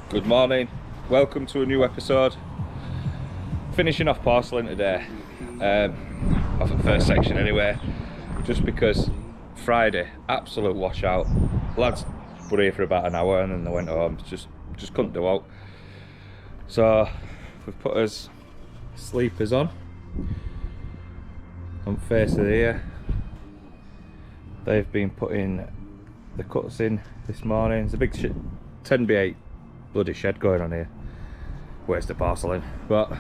Good morning, welcome to a new episode. Finishing off Porcelain today, off the first section anyway, just because Friday, absolute washout. Lads were here for about an hour and then they went home, just couldn't do out. So we've put us sleepers on face of the ear. They've been putting the cuts in this morning. There's a big 10x8 bloody shed going on here. Waste of porcelain, but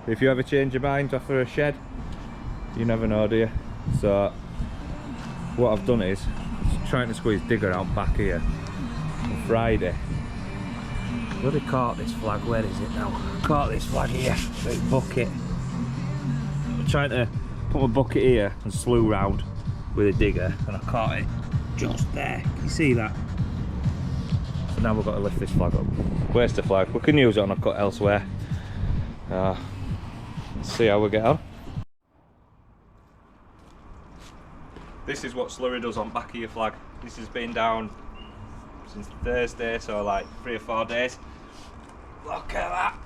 if you ever change your mind after a shed, you never know, do you? So what I've done is trying to squeeze digger out back here on Friday. Bloody caught this flag. Where is it now? Caught this flag here, big bucket. I'm trying to put my bucket here and slew round with a digger, and I caught it just there. Can you see that? So now we've got to lift this flag up. Waste of flag. We can use it on a cut elsewhere. Let's see how we get on. This is what slurry does on back of your flag. This has been down since Thursday, so like 3 or 4 days. Look at that.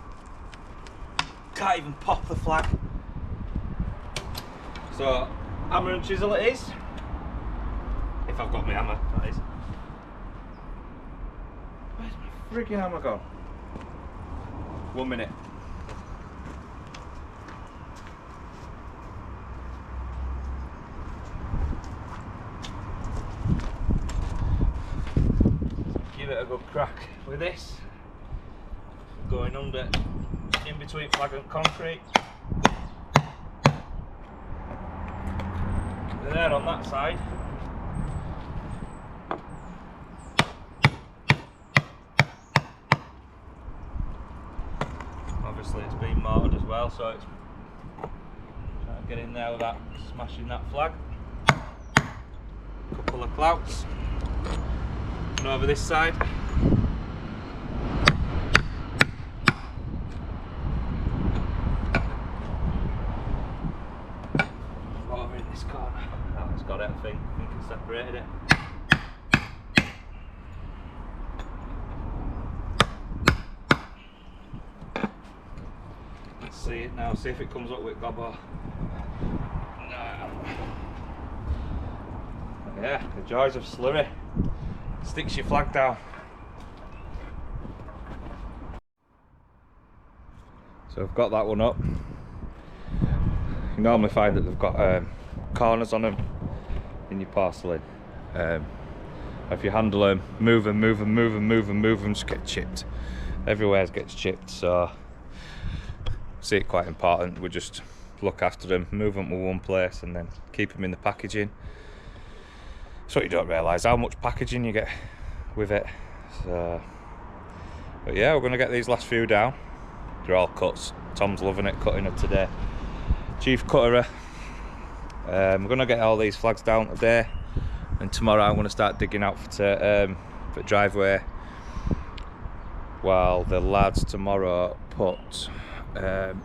Can't even pop the flag. So hammer and chisel it is. If I've got my hammer, that is. Where's my friggin' hammer gone? 1 minute. Give it a good crack with this. Going under, in between flag and concrete. There on that side. Obviously it's been mortared as well, so it's trying to get in there without smashing that flag. Couple of clouts. And over this side. Over in this corner. Oh, it's got it, I think it's separated it. See it now, see if it comes up with gobbo. No. Yeah, the joys of slurry. Sticks your flag down. So I've got that one up. You normally find that they've got corners on them in your porcelain. If you handle them, move them, just get chipped. Everywhere gets chipped, so see it quite important. We just look after them, move them to one place and then keep them in the packaging. So you don't realise how much packaging you get with it. So, but yeah, we're going to get these last few down. They're all cuts. Tom's loving it, cutting it today. Chief cutterer. We're going to get all these flags down today, and tomorrow I'm going to start digging out for driveway, while the lads tomorrow put a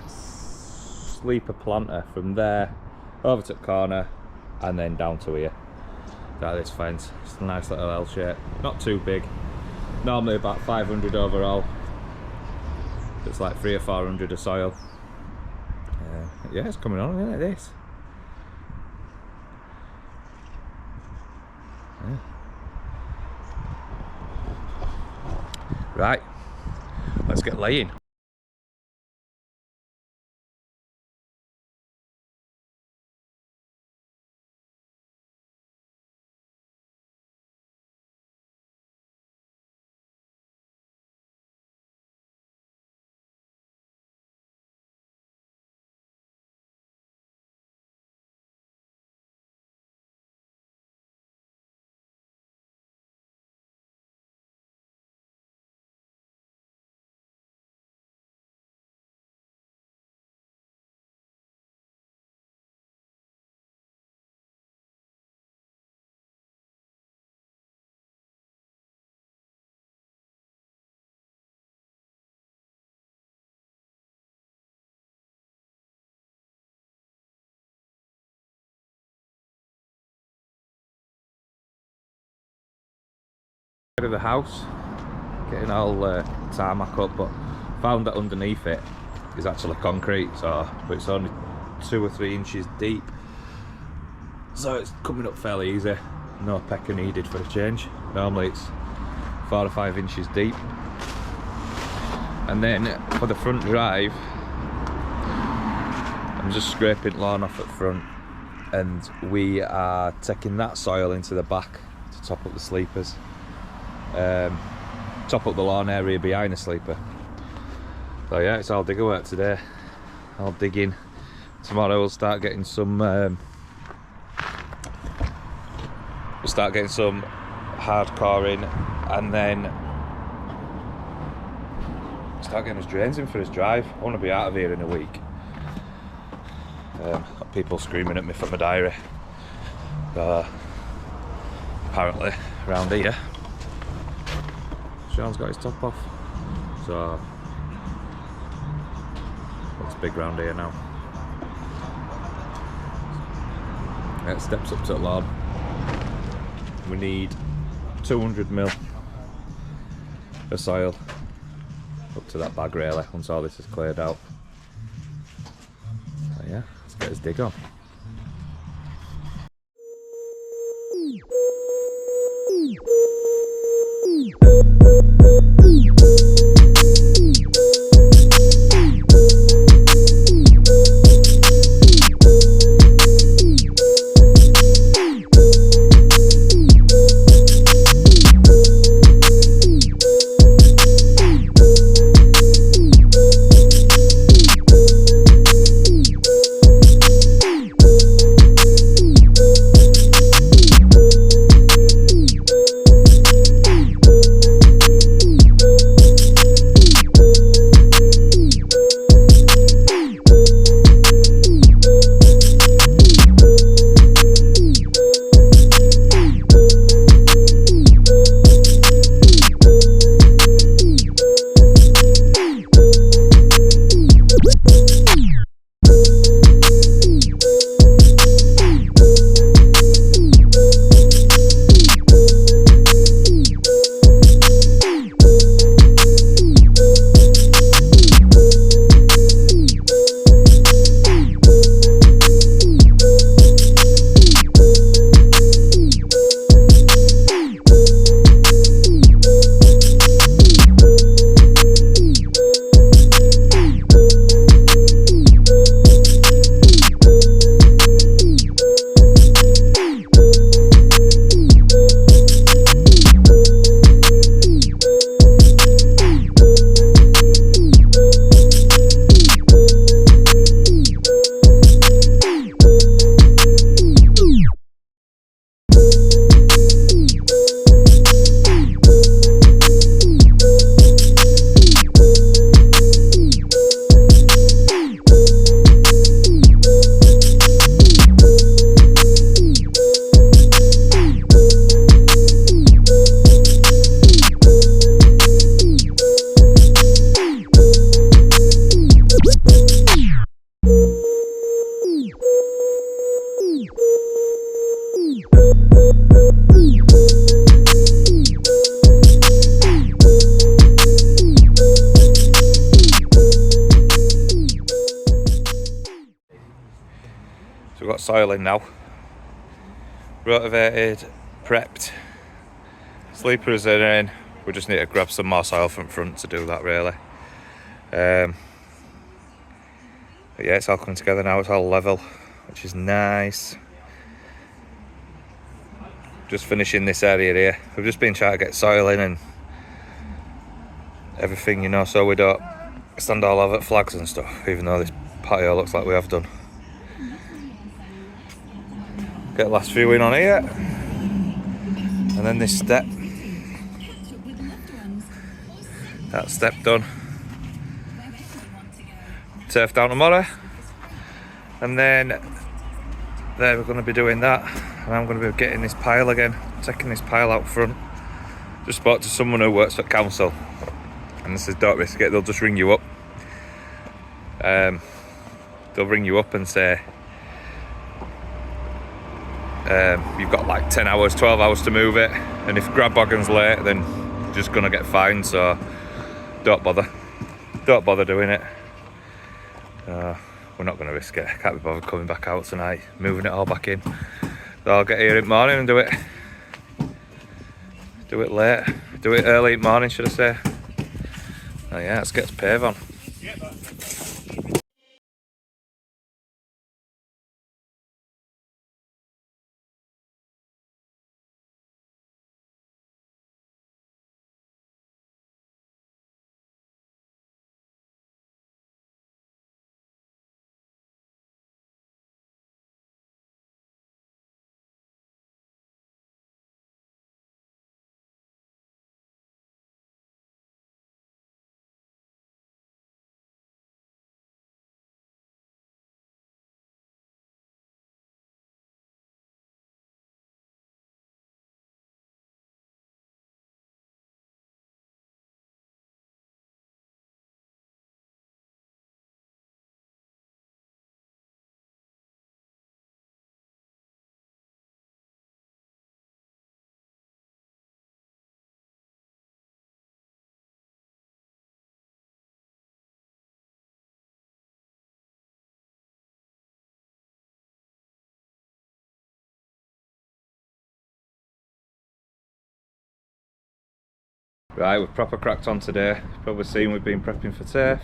sleeper planter from there over to the corner and then down to here. That this fence. It's a nice little L shape, not too big. Normally about 500 overall. It's like 300 or 400 of soil. Yeah, it's coming on, isn't it, this? Yeah. Right, let's get laying. Of the house, getting all tarmac up, but found that underneath it is actually concrete, so but it's only 2 or 3 inches deep, so it's coming up fairly easy. No pecker needed for a change. Normally it's 4 or 5 inches deep. And then for the front drive, I'm just scraping lawn off at front, and we are taking that soil into the back to top up the sleepers, top up the lawn area behind the sleeper. So yeah, it's all digger work today, all digging. Tomorrow we'll start getting some hardcore in, and then start getting his drains in for his drive. I want to be out of here in a week. Got people screaming at me for my diary. Apparently around here Sean's got his top off, so looks big round here now. It steps up to the lawn. We need 200 ml of soil up to that bag really once all this is cleared out. So yeah, let's get his dig on. So we've got soil in now, rotavated, prepped, sleepers are in. We just need to grab some more soil from front to do that really. But yeah, it's all coming together now, it's all level, which is nice. Just finishing this area here. We've just been trying to get soil in and everything, you know, so we don't stand all over flags and stuff, even though this patio looks like we have done. Get the last few in on here, and then this step. That step done. Turf down tomorrow, and then we're going to be doing that, and I'm going to be getting this pile again, taking this pile out front. Just spoke to someone who works for council, and this is don't risk it, they'll just ring you up. They'll ring you up and say you've got like 10 hours, 12 hours to move it, and if grab wagon's late, then just gonna get fined, so don't bother doing it. We're not gonna risk it. Can't be bothered coming back out tonight, moving it all back in. So I'll get here in the morning and do it early in the morning, should I say. Oh yeah, let's get to pave on. Right, we've proper cracked on today. You've probably seen we've been prepping for turf.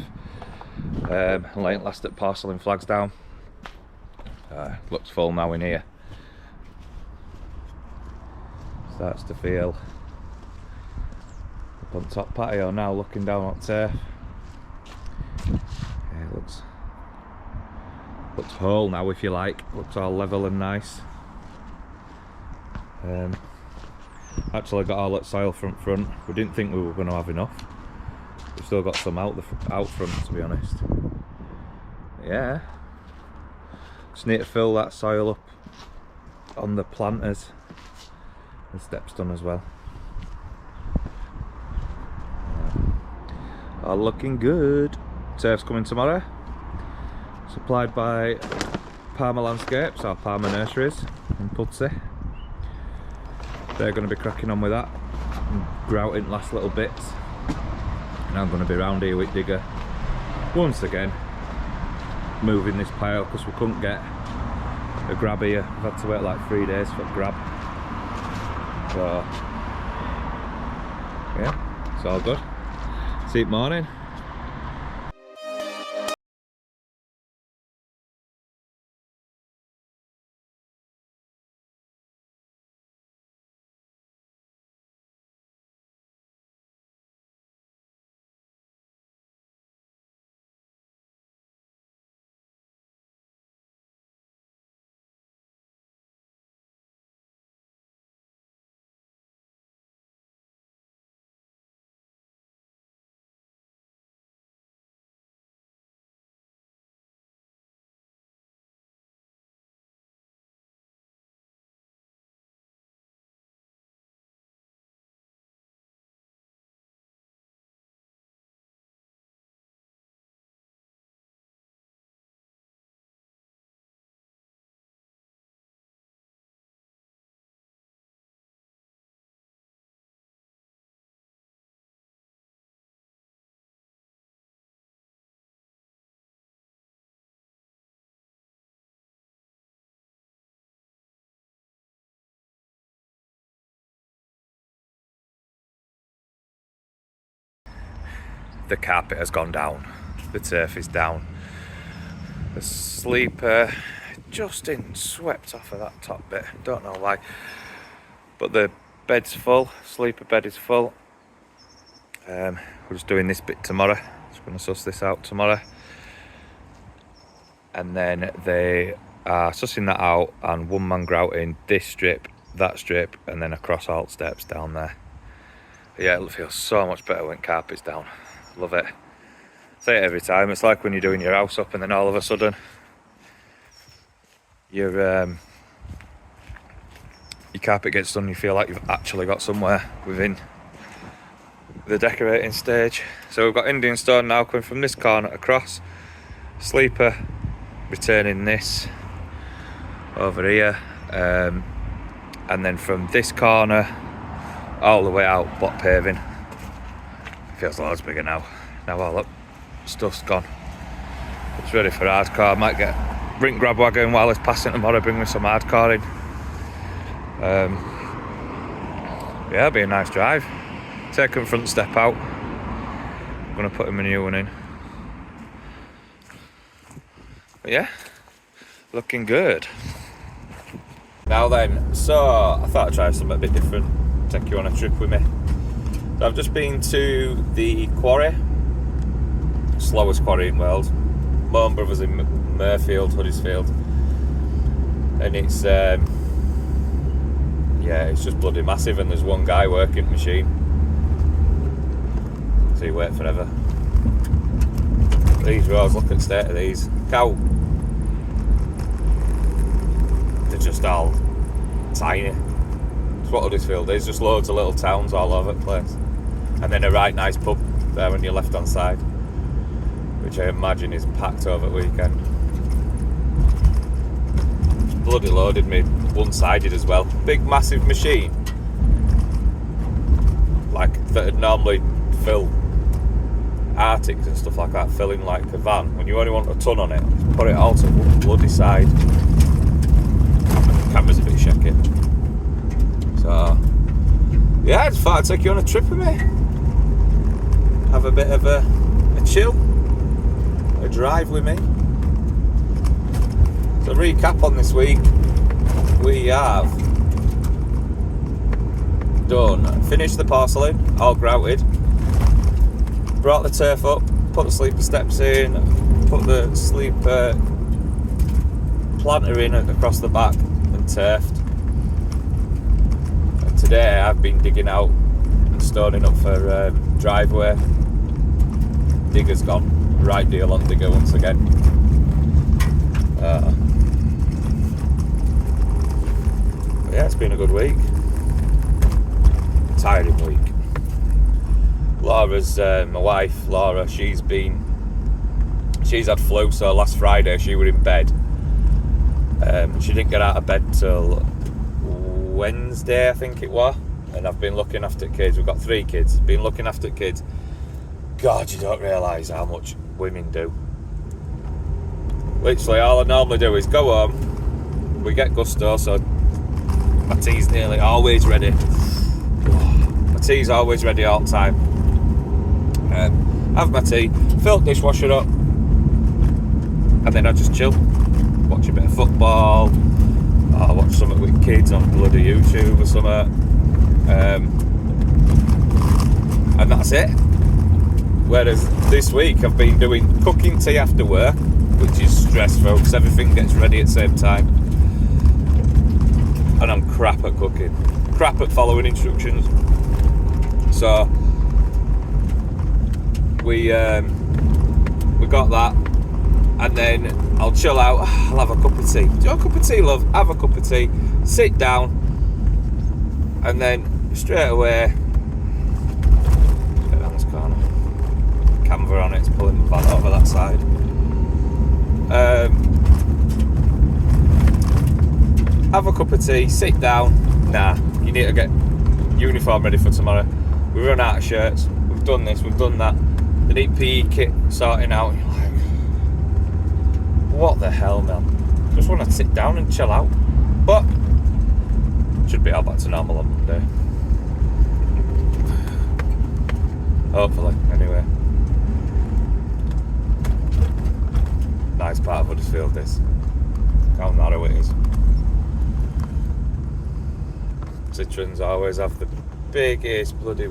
Laying last at Porcelain flags down. Looks full now in here. Starts to feel up on top patio now, looking down on turf. Yeah, it looks whole now, if you like. Looks all level and nice. Actually got all that soil front. We didn't think we were going to have enough. We've still got some out front, to be honest. Yeah, just need to fill that soil up on the planters and steps done as well. All looking good. Turf's coming tomorrow. Supplied by Parma Landscapes, or Parma Nurseries in Pudsey. They're going to be cracking on with that and grouting last little bits. And I'm going to be round here with digger once again, moving this pile because we couldn't get a grab here. We've had to wait like 3 days for a grab. So yeah, it's all good. See you morning. The carpet has gone down, the turf is down, the sleeper just in swept off of that top bit, don't know why, but the bed's full, sleeper bed is full. We're just doing this bit tomorrow, just going to suss this out tomorrow, and then they are sussing that out and one man grouting this strip, that strip, and then across alt steps down there. But yeah, it feels so much better when carpet's down. Love it. Say it every time. It's like when you're doing your house up and then all of a sudden your carpet gets done, you feel like you've actually got somewhere within the decorating stage. So we've got Indian stone now coming from this corner across, sleeper returning this over here, and then from this corner all the way out block paving. Feels loads bigger now. Now all that stuff's gone. It's ready for hardcore. I might get rink grab wagon while it's passing tomorrow, bring me some hardcore in. Yeah, it'll be a nice drive. Taking front step out. I'm gonna put him a new one in. But yeah, looking good. Now then, so I thought I'd try something a bit different. Take you on a trip with me. So I've just been to the quarry, slowest quarry in Wales. My own brother's in Murfield, Huddersfield, and it's yeah, it's just bloody massive, and there's one guy working the machine, so you wait forever. These roads, look at the state of these. Cow, they're just all tiny. It's what Huddersfield is, just loads of little towns all over the place, and then a right nice pub there on your left hand side, which I imagine is packed over the weekend. It's bloody loaded me one-sided as well. Big massive machine, like that would normally fill Arctics and stuff like that, filling like a van. When you only want a ton on it, put it all to one bloody side. The camera's a bit shaky. So yeah, I just thought I'd take you on a trip with me. Have a bit of a chill, a drive with me. So recap on this week, we have finished the porcelain, all grouted, brought the turf up, put the sleeper steps in, put the sleeper planter in across the back and turfed. And today I've been digging out and stoning up for driveway. Digger's gone, right deal on digger once again. Yeah, it's been a good week. Tiring week. Laura's my wife, Laura, she's had flu, so last Friday she was in bed. She didn't get out of bed till Wednesday, I think it was, and I've been looking after kids. We've got 3 kids, been looking after kids. God, you don't realise how much women do. Literally all I normally do is go home, we get gusto, so my tea's nearly always ready. My tea's always ready all the time. Have my tea, fill the dishwasher up, and then I just chill. Watch a bit of football, or watch something with kids on bloody YouTube or something. And that's it. Whereas this week I've been doing cooking tea after work, which is stressful because everything gets ready at the same time. And I'm crap at cooking, crap at following instructions. So we got that, and then I'll chill out. I'll have a cup of tea. Do you want a cup of tea, love? Have a cup of tea, sit down, and then straight away, get around this corner, camera on it, it's pulling the van over that side. Have a cup of tea, sit down. Nah, you need to get uniform ready for tomorrow. We run out of shirts, we've done this, we've done that. The neat PE kit sorting out. You're like, what the hell, man? Just want to sit down and chill out. But should be all back to normal on Monday. Hopefully, anyway. Nice part of Huddersfield, this. How narrow it is. Citroens always have the biggest bloody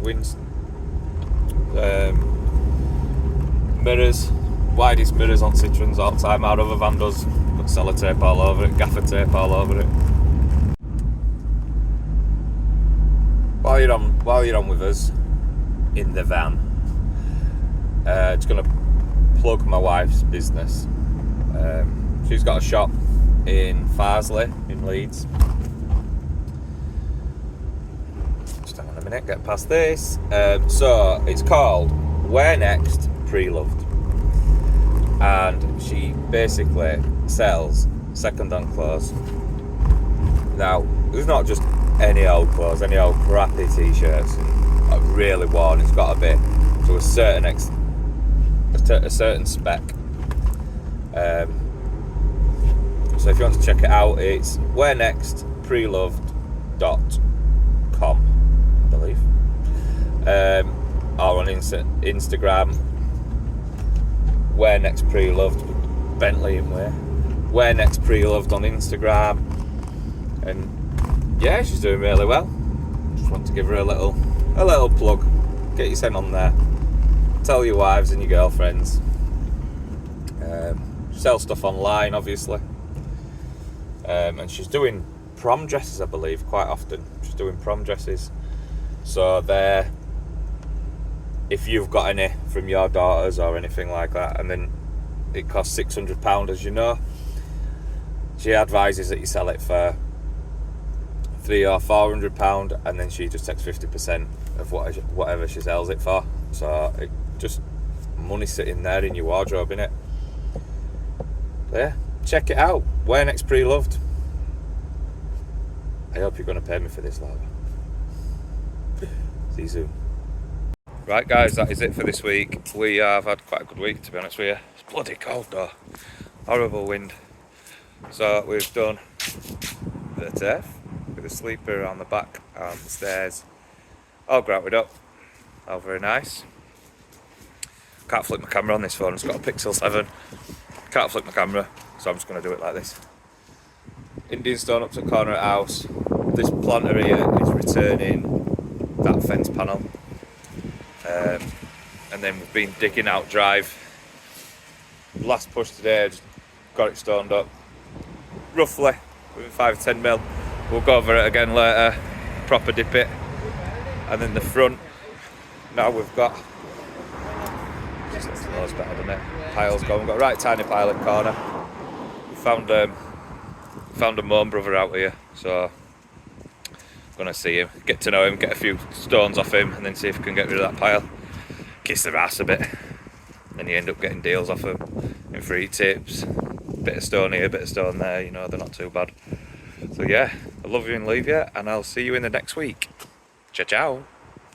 mirrors, widest mirrors on Citroens all the time. Our other van does, put sellotape all over it, gaffer tape all over it. While you're on with us in the van, just gonna plug my wife's business. She's got a shop in Farsley in Leeds. Just hang on a minute, get past this. So it's called Where Next Pre-Loved, and she basically sells second-hand clothes. Now, it's not just any old clothes, any old crappy t-shirts, like really worn. It's got to be to a certain spec. So if you want to check it out, it's wherenextpreloved.com, I believe, or on Instagram, wherenextpreloved, Bentley and wherenextpreloved on Instagram. And yeah, she's doing really well. Just want to give her a little plug. Get your sent on there. Tell your wives and your girlfriends. Sell stuff online, obviously. And she's doing prom dresses, I believe, quite often. She's doing prom dresses. So there, if you've got any from your daughters or anything like that, and then it costs £600, as you know, she advises that you sell it for £300 or £400, and then she just takes 50% of whatever she sells it for. So it just money sitting there in your wardrobe, innit? So yeah, check it out. Where Next Pre-Loved. I hope you're going to pay me for this, love. See you soon. Right guys, that is it for this week. We have had quite a good week, to be honest with you. It's bloody cold though. Horrible wind. So we've done the turf with a sleeper around the back and the stairs. All grouted up. All very nice. Can't flip my camera on this phone, it's got a Pixel 7. Can't flip my camera, so I'm just going to do it like this. Indian stone up to the corner of the house. This planter here is returning that fence panel. And then we've been digging out drive. Last push today, just got it stoned up. Roughly, within 5-10 mil. We'll go over it again later, proper dip it. And then the front, now we've got, just looks loads better than it. Piles gone, we've got a right tiny pile in the corner. We found a Moan brother out here, so I'm gonna see him, get to know him, get a few stones off him, and then see if we can get rid of that pile. Kiss their ass a bit, then you end up getting deals off them in free tips. Bit of stone here, bit of stone there, you know, they're not too bad. So yeah, I love you and leave you, and I'll see you in the next week. Ciao ciao.